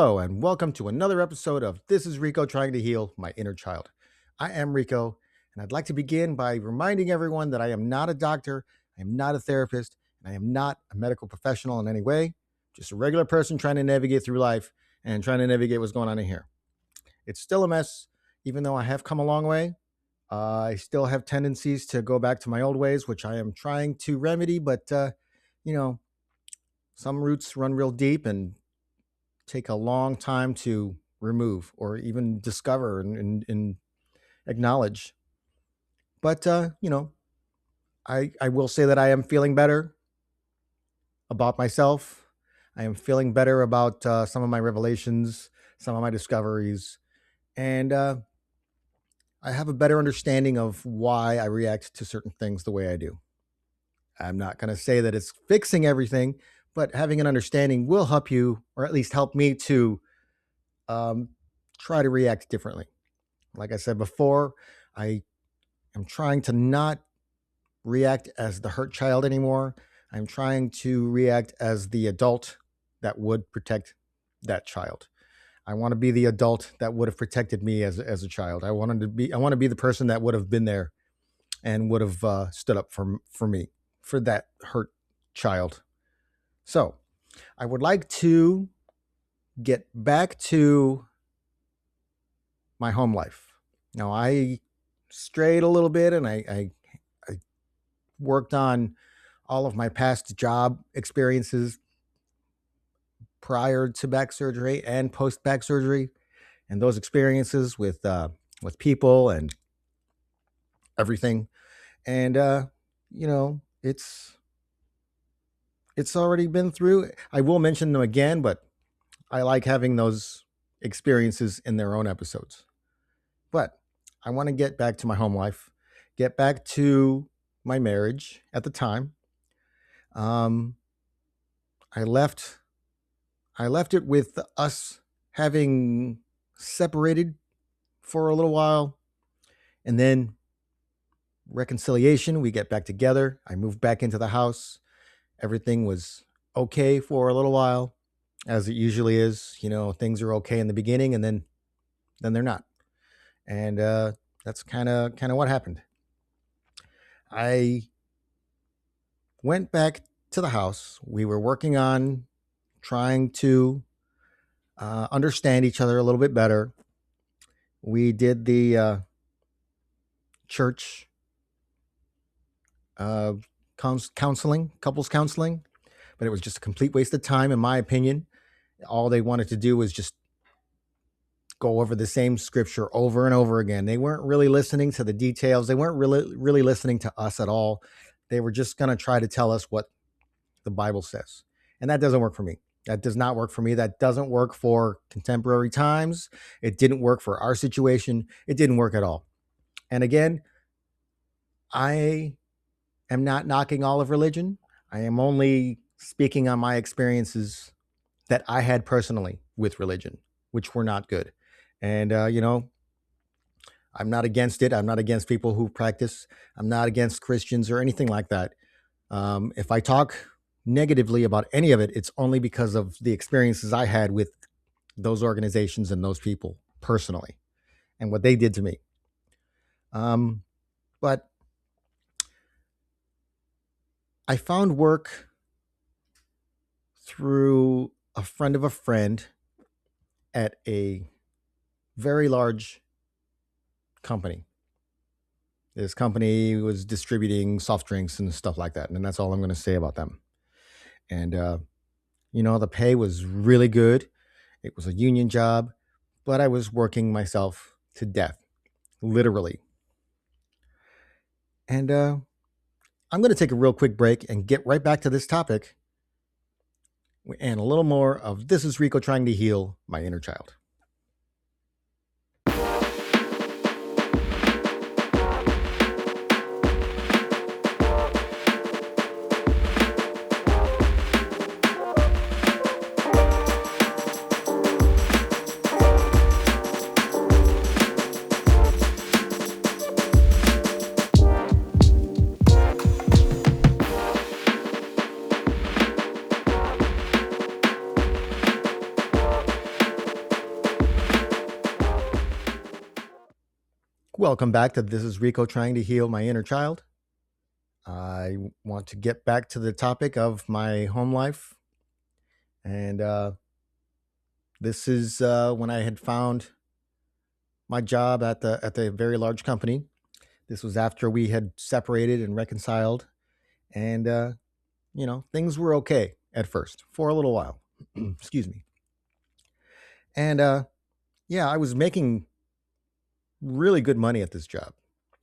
Hello, and welcome to another episode of This is Rico Trying to Heal My Inner Child. I am Rico, and I'd like to begin by reminding everyone that I am not a doctor, I am not a therapist, and I am not a medical professional in any way, just a regular person trying to navigate through life and trying to navigate what's going on in here. It's still a mess, even though I have come a long way. I still have tendencies to go back to my old ways, which I am trying to remedy, but, some roots run real deep and take a long time to remove or even discover and acknowledge. But, I will say that I am feeling better about myself. I am feeling better about some of my revelations, some of my discoveries. And I have a better understanding of why I react to certain things the way I do. I'm not going to say that it's fixing everything, but having an understanding will help you, or at least help me to um, try to react differently. Like I said before, I am trying to not react as the hurt child anymore. I'm trying to react as the adult that would protect that child. I want to be the adult that would have protected me as a child. I want to be the person that would have been there and would have stood up for me, for that hurt child. So I would like to get back to my home life. Now, I strayed a little bit, and I worked on all of my past job experiences prior to back surgery and post back surgery, and those experiences with people and everything. And it's already been through. I will mention them again, but I like having those experiences in their own episodes. But I want to get back to my home life, get back to my marriage at the time. I left it with us having separated for a little while, and then reconciliation. We get back together. I moved back into the house. Everything was okay for a little while, as it usually is. Things are okay in the beginning, and then they're not. And that's kind of what happened. I went back to the house. We were working on trying to understand each other a little bit better. We did the church counseling, couples counseling, but it was just a complete waste of time, in my opinion. All they wanted to do was just go over the same scripture over and over again. They weren't really listening to the details. They weren't really listening to us at all. They were just going to try to tell us what the Bible says. And that doesn't work for me. That does not work for me. That doesn't work for contemporary times. It didn't work for our situation. It didn't work at all. And again, I am not knocking all of religion. I am only speaking on my experiences that I had personally with religion, which were not good. And, I'm not against it. I'm not against people who practice. I'm not against Christians or anything like that. If I talk negatively about any of it, it's only because of the experiences I had with those organizations and those people personally and what they did to me. But I found work through a friend of a friend at a very large company. This company was distributing soft drinks and stuff like that. And that's all I'm going to say about them. And, the pay was really good. It was a union job, but I was working myself to death, literally. And I'm going to take a real quick break and get right back to this topic and a little more of This is Rico Trying to Heal My Inner Child. Welcome back to This is Rico trying to heal my inner child. I want to get back to the topic of my home life. And this is when I had found my job at the very large company. This was after we had separated and reconciled. And, things were okay at first for a little while. Excuse me. And yeah, I was making really good money at this job.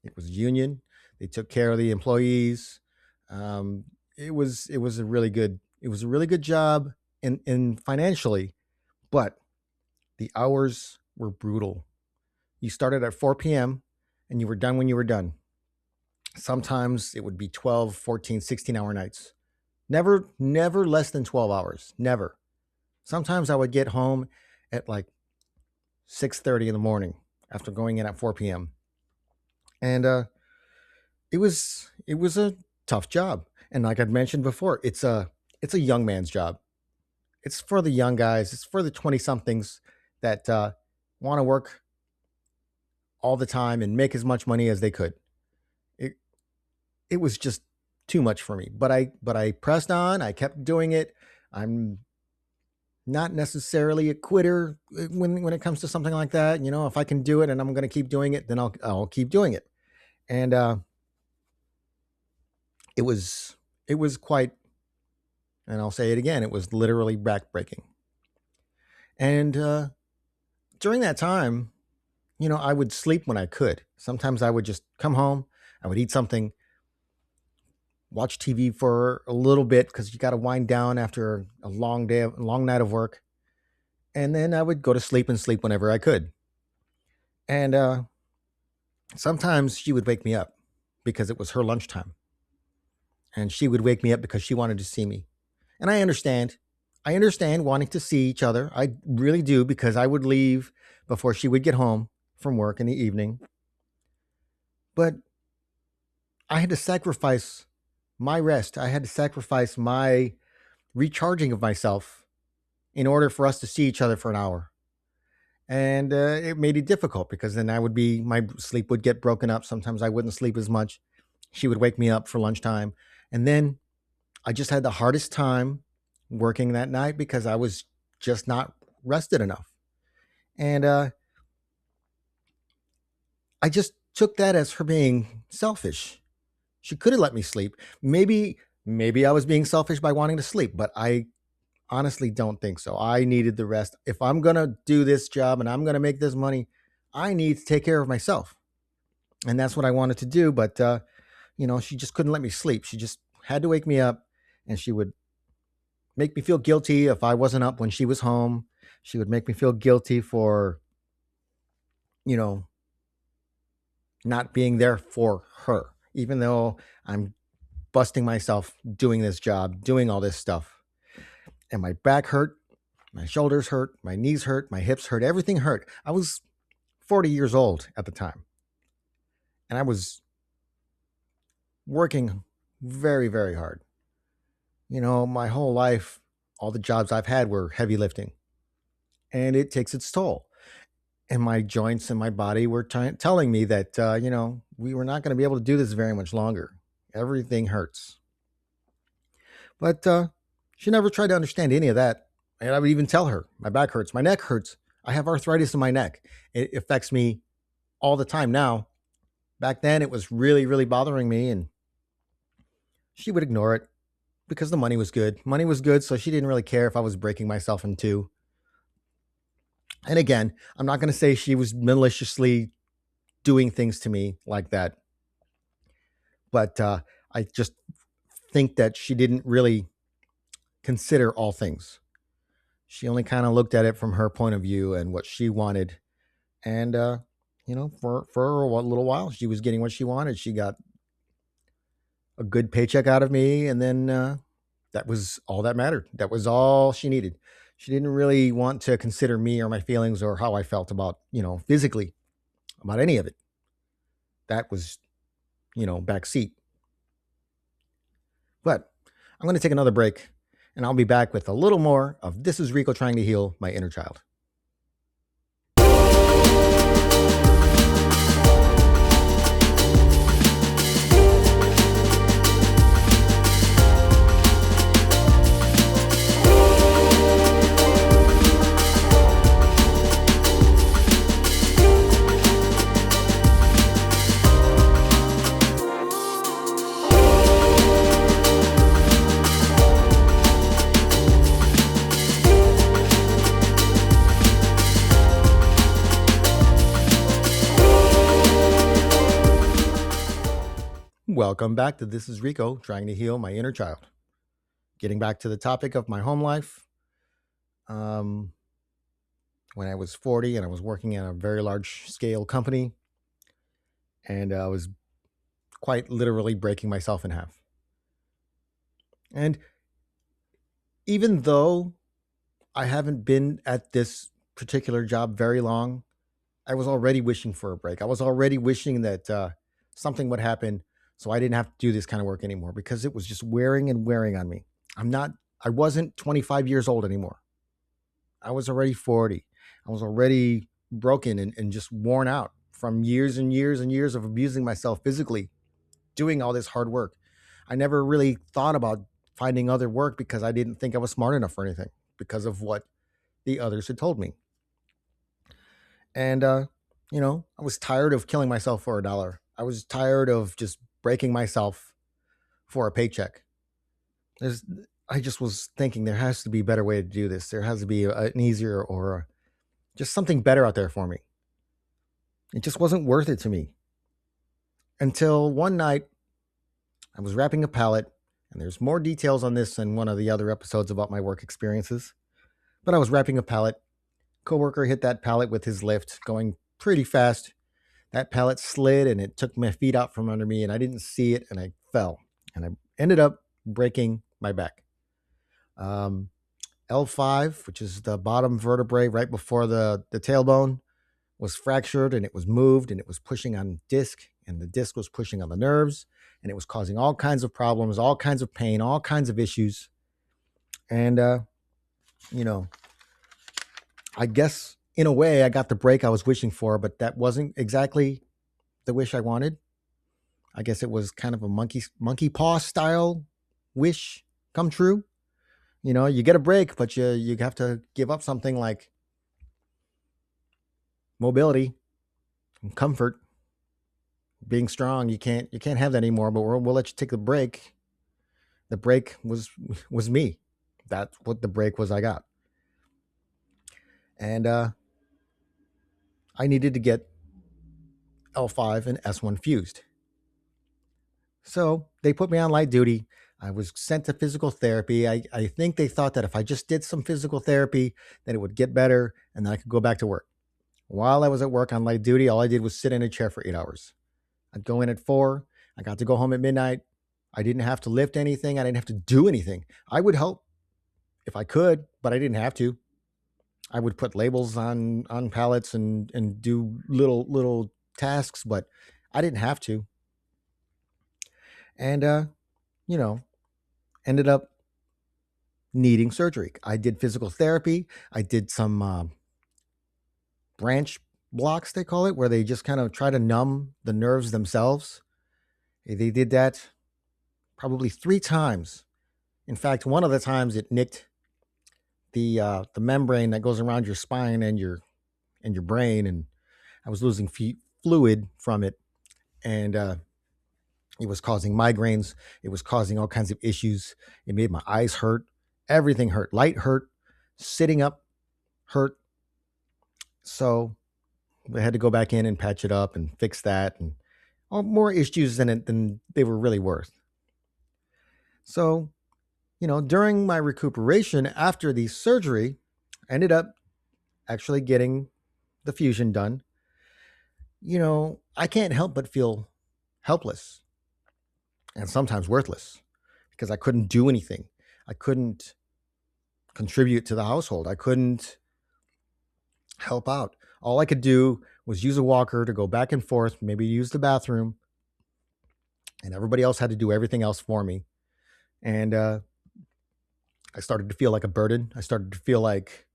It was union. They took care of the employees. Um, it was a really good job in financially, but the hours were brutal. You started at 4 p.m. and you were done when you were done. Sometimes it would be 12, 14, 16-hour nights. Never less than 12 hours. Never. Sometimes I would get home at like 6:30 in the morning after going in at 4 p.m. And it was a tough job. And like I'd mentioned before, it's a young man's job. It's for the young guys. It's for the 20 somethings that want to work all the time and make as much money as they could. It it was just too much for me. But I pressed on. I kept doing it. I'm not necessarily a quitter when it comes to something like that. If I can do it and I'm going to keep doing it, then I'll keep doing it. And it was it was quite, and I'll say it again, it was literally backbreaking. And during that time, I would sleep when I could. Sometimes I would just come home, I would eat something, watch TV for a little bit because you got to wind down after a long day, a long night of work, and then I would go to sleep and sleep whenever I could. And sometimes she would wake me up because it was her lunchtime, and she would wake me up because she wanted to see me. And I understand. I understand wanting to see each other. I really do, because I would leave before she would get home from work in the evening. But I had to sacrifice my rest. I had to sacrifice my recharging of myself in order for us to see each other for an hour. And it made it difficult because then my sleep would get broken up. Sometimes I wouldn't sleep as much. She would wake me up for lunchtime. And then I just had the hardest time working that night because I was just not rested enough. And I just took that as her being selfish. She could have let me sleep. Maybe I was being selfish by wanting to sleep, but I honestly don't think so. I needed the rest. If I'm going to do this job and I'm going to make this money, I need to take care of myself. And that's what I wanted to do, but she just couldn't let me sleep. She just had to wake me up, and she would make me feel guilty if I wasn't up when she was home. She would make me feel guilty for, you know, not being there for her, even though I'm busting myself doing this job, doing all this stuff. And my back hurt, my shoulders hurt, my knees hurt, my hips hurt, everything hurt. I was 40 years old at the time, and I was working very, very hard. My whole life, all the jobs I've had were heavy lifting, and it takes its toll. And my joints and my body were telling me that, we were not going to be able to do this very much longer. Everything hurts. But she never tried to understand any of that. And I would even tell her, my back hurts, my neck hurts. I have arthritis in my neck. It affects me all the time now. Back then, it was really, really bothering me. And she would ignore it because the money was good. Money was good, so she didn't really care if I was breaking myself in two. And again, I'm not going to say she was maliciously doing things to me like that. But I just think that she didn't really consider all things. She only kind of looked at it from her point of view and what she wanted. And, for a little while, she was getting what she wanted. She got a good paycheck out of me. And then that was all that mattered. That was all she needed. She didn't really want to consider me or my feelings or how I felt about, physically, about any of it. That was, backseat. But I'm going to take another break, and I'll be back with a little more of This is Rico trying to heal my inner child. Welcome back to This is Rico, trying to heal my inner child. Getting back to the topic of my home life. When I was 40 and I was working at a very large scale company, and I was quite literally breaking myself in half. And even though I haven't been at this particular job very long, I was already wishing for a break. I was already wishing that something would happen so I didn't have to do this kind of work anymore, because it was just wearing and wearing on me. I wasn't 25 years old anymore. I was already 40. I was already broken and just worn out from years and years and years of abusing myself physically, doing all this hard work. I never really thought about finding other work because I didn't think I was smart enough for anything because of what the others had told me. And, I was tired of killing myself for $1. I was tired of just breaking myself for a paycheck. I just was thinking there has to be a better way to do this. There has to be an easier or just something better out there for me. It just wasn't worth it to me. Until one night, I was wrapping a pallet, and there's more details on this in one of the other episodes about my work experiences. But I was wrapping a pallet. Coworker hit that pallet with his lift, going pretty fast. That pallet slid, and it took my feet out from under me, and I didn't see it, and I fell. And I ended up breaking my back. L5, which is the bottom vertebrae right before the tailbone, was fractured, and it was moved, and it was pushing on disc, and the disc was pushing on the nerves, and it was causing all kinds of problems, all kinds of pain, all kinds of issues. And, I guess in a way I got the break I was wishing for, but that wasn't exactly the wish I wanted. I guess it was kind of a monkey paw style wish come true. You get a break, but you have to give up something like mobility and comfort, being strong. You can't have that anymore, but we'll let you take the break. The break was me. That's what the break was I got. And I needed to get L5 and S1 fused. So they put me on light duty. I was sent to physical therapy. I think they thought that if I just did some physical therapy, that it would get better and then I could go back to work. While I was at work on light duty, all I did was sit in a chair for 8 hours. I'd go in at 4. I got to go home at midnight. I didn't have to lift anything. I didn't have to do anything. I would help if I could, but I didn't have to. I would put labels on pallets and do little tasks, but I didn't have to. And, ended up needing surgery. I did physical therapy. I did some branch blocks, they call it, where they just kind of try to numb the nerves themselves. They did that probably 3 times. In fact, one of the times it nicked the membrane that goes around your spine and your brain, and I was losing fluid from it, and it was causing migraines. It was causing all kinds of issues. It made my eyes hurt. Everything hurt. Light hurt. Sitting up hurt. So we had to go back in and patch it up and fix that, and more issues than they were really worth. So, during my recuperation after the surgery, I ended up actually getting the fusion done. I can't help but feel helpless and sometimes worthless because I couldn't do anything. I couldn't contribute to the household. I couldn't help out. All I could do was use a walker to go back and forth, maybe use the bathroom, and everybody else had to do everything else for me. And I started to feel like a burden. I started to feel like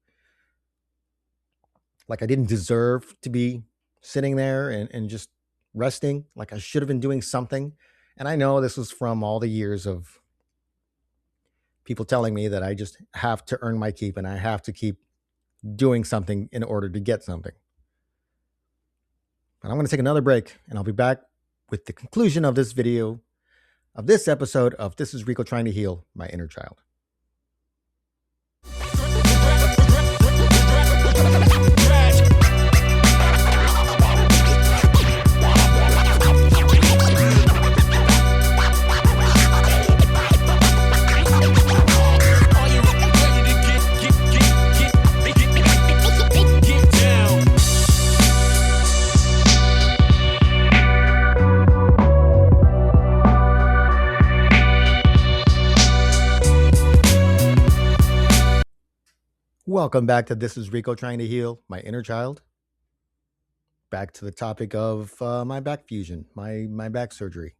I didn't deserve to be sitting there and just resting, like I should have been doing something. And I know this was from all the years of people telling me that I just have to earn my keep and I have to keep doing something in order to get something. But I'm going to take another break, and I'll be back with the conclusion of this video, of this episode of This is Rico Trying to Heal My Inner Child. Welcome back to This is Rico trying to heal my inner child. Back to the topic of my back fusion, my back surgery.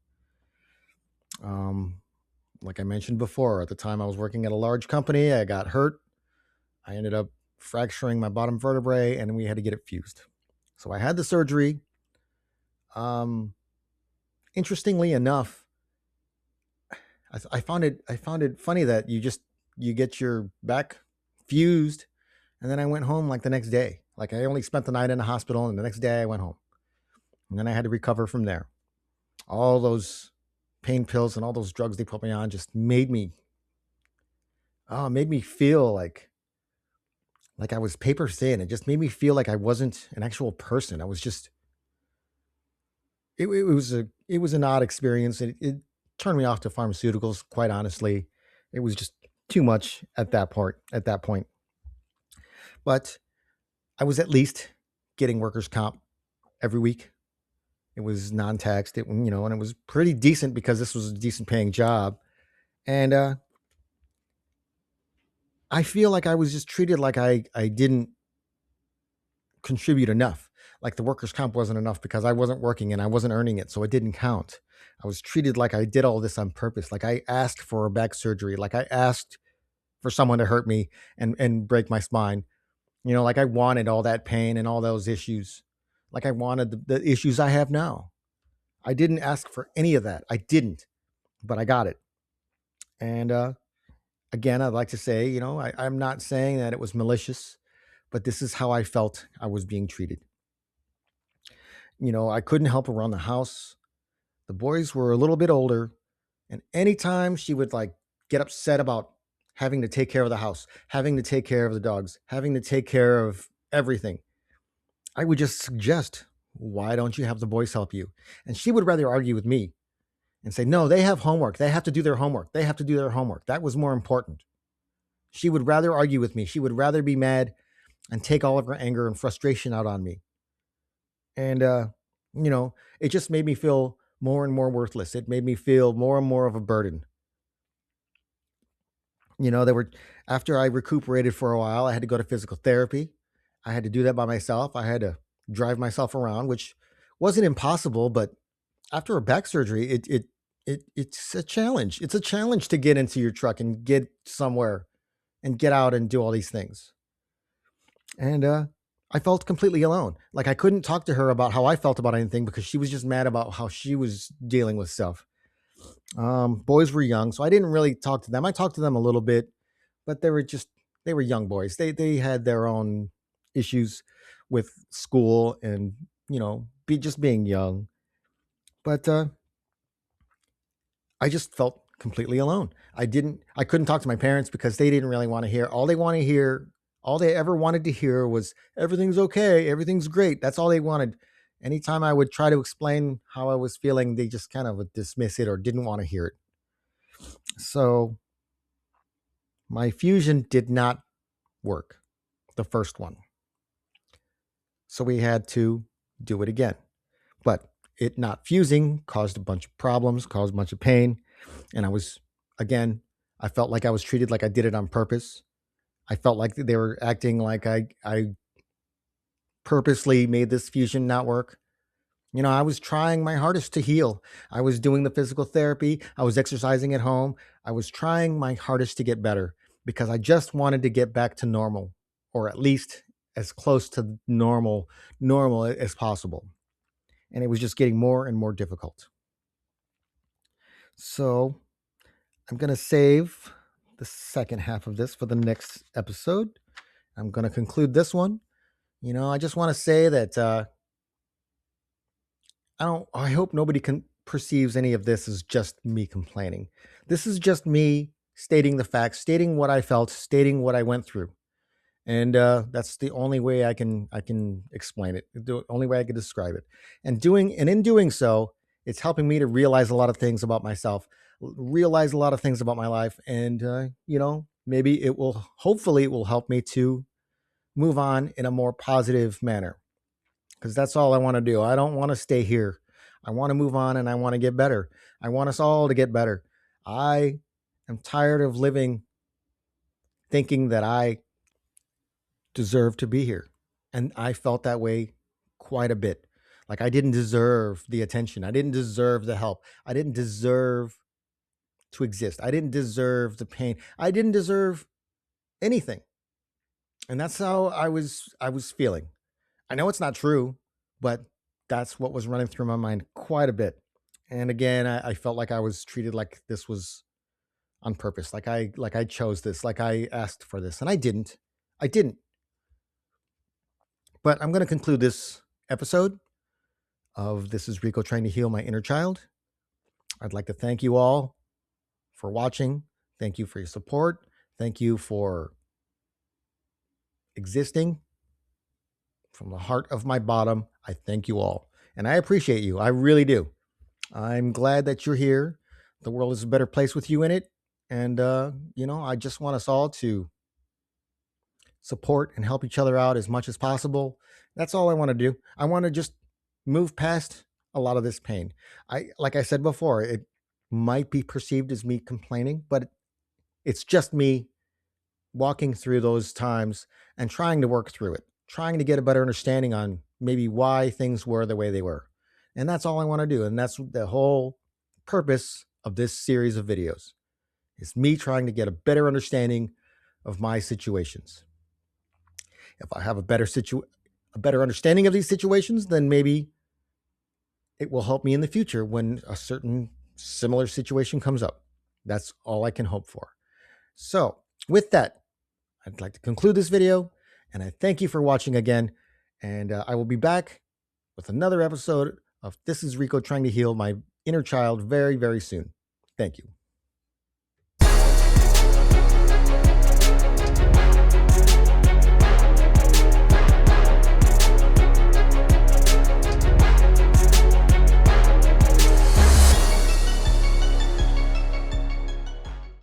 Um, like I mentioned before, at the time I was working at a large company, I got hurt. I ended up fracturing my bottom vertebrae, and we had to get it fused. So I had the surgery. Um, Interestingly enough, I found it funny that you get your back fused, and then I went home like the next day. Like I only spent the night in the hospital, and the next day I went home, and then I had to recover from there. All those pain pills and all those drugs they put me on just made me feel like I was paper thin. It just made me feel like I wasn't an actual person. I was just it was an odd experience. It turned me off to pharmaceuticals, quite honestly. It was just too much at that point. But I was at least getting workers comp every week. It was non-taxed, and it was pretty decent because this was a decent paying job. And I feel like I was just treated like I didn't contribute enough. Like the workers' comp wasn't enough because I wasn't working and I wasn't earning it, so it didn't count. I was treated like I did all this on purpose. Like I asked for a back surgery. Like I asked for someone to hurt me and break my spine. Like I wanted all that pain and all those issues. Like I wanted the issues I have now. I didn't ask for any of that. I didn't, but I got it. And again, I'd like to say, I'm not saying that it was malicious, but this is how I felt I was being treated. I couldn't help around the house. The boys were a little bit older, and anytime she would like get upset about having to take care of the house, having to take care of the dogs, having to take care of everything, I would just suggest, why don't you have the boys help you? And she would rather argue with me and say, no, they have homework. They have to do their homework. They have to do their homework. That was more important. She would rather argue with me. She would rather be mad and take all of her anger and frustration out on me. And, it just made me feel more and more worthless. It made me feel more and more of a burden. There were, after I recuperated for a while, I had to go to physical therapy. I had to do that by myself. I had to drive myself around, which wasn't impossible, but after a back surgery, it's a challenge. It's a challenge to get into your truck and get somewhere and get out and do all these things. And I felt completely alone. Like I couldn't talk to her about how I felt about anything because she was just mad about how she was dealing with stuff. Boys were young, so I didn't really talk to them. I talked to them a little bit, but they were young boys. They had their own issues with school and be just being young. But I just felt completely alone. I couldn't talk to my parents because they didn't really want to hear. All they ever wanted to hear was everything's okay, everything's great. That's all they wanted. Anytime I would try to explain how I was feeling, they just kind of would dismiss it or didn't want to hear it. So my fusion did not work, the first one. So we had to do it again. But it not fusing caused a bunch of problems, caused a bunch of pain. And again, I felt like I was treated like I did it on purpose. I felt like they were acting like I purposely made this fusion not work. I was trying my hardest to heal. I was doing the physical therapy. I was exercising at home. I was trying my hardest to get better because I just wanted to get back to normal, or at least as close to normal as possible. And it was just getting more and more difficult. So I'm going to save the second half of this for the next episode. I'm going to conclude this one. I just want to say that I hope nobody perceives any of this as just me complaining. This is just me stating the facts, stating what I felt, stating what I went through. And that's the only way I can explain it. The only way I can describe it. And in doing so, it's helping me to realize a lot of things about myself, realize a lot of things about my life, and maybe hopefully it will help me to move on in a more positive manner. Because that's all I want to do. I don't want to stay here. I want to move on and I want to get better. I want us all to get better. I am tired of living thinking that I deserve to be here. And I felt that way quite a bit. Like I didn't deserve the attention. I didn't deserve the help. I didn't deserve to exist. I didn't deserve the pain. I didn't deserve anything. And that's how I was feeling. I know it's not true, but that's what was running through my mind quite a bit. And again, I felt like I was treated like this was on purpose, like I chose this, like I asked for this, and I didn't. I didn't. But I'm going to conclude this episode of This is Rico trying to heal my inner child. I'd like to thank you all for watching. Thank you for your support. Thank you for existing. From the heart of my bottom, I thank you all. And I appreciate you. I really do. I'm glad that you're here. The world is a better place with you in it. And, I just want us all to support and help each other out as much as possible. That's all I want to do. I want to just move past a lot of this pain. Like I said before, it might be perceived as me complaining, but it's just me walking through those times and trying to work through it, trying to get a better understanding on maybe why things were the way they were. And that's all I want to do. And that's the whole purpose of this series of videos, is me trying to get a better understanding of my situations. If I have a better understanding of these situations, then maybe it will help me in the future when a certain similar situation comes up. That's all I can hope for. So with that, I'd like to conclude this video, and I thank you for watching again. And I will be back with another episode of This is Rico trying to heal my inner child very, very soon. Thank you.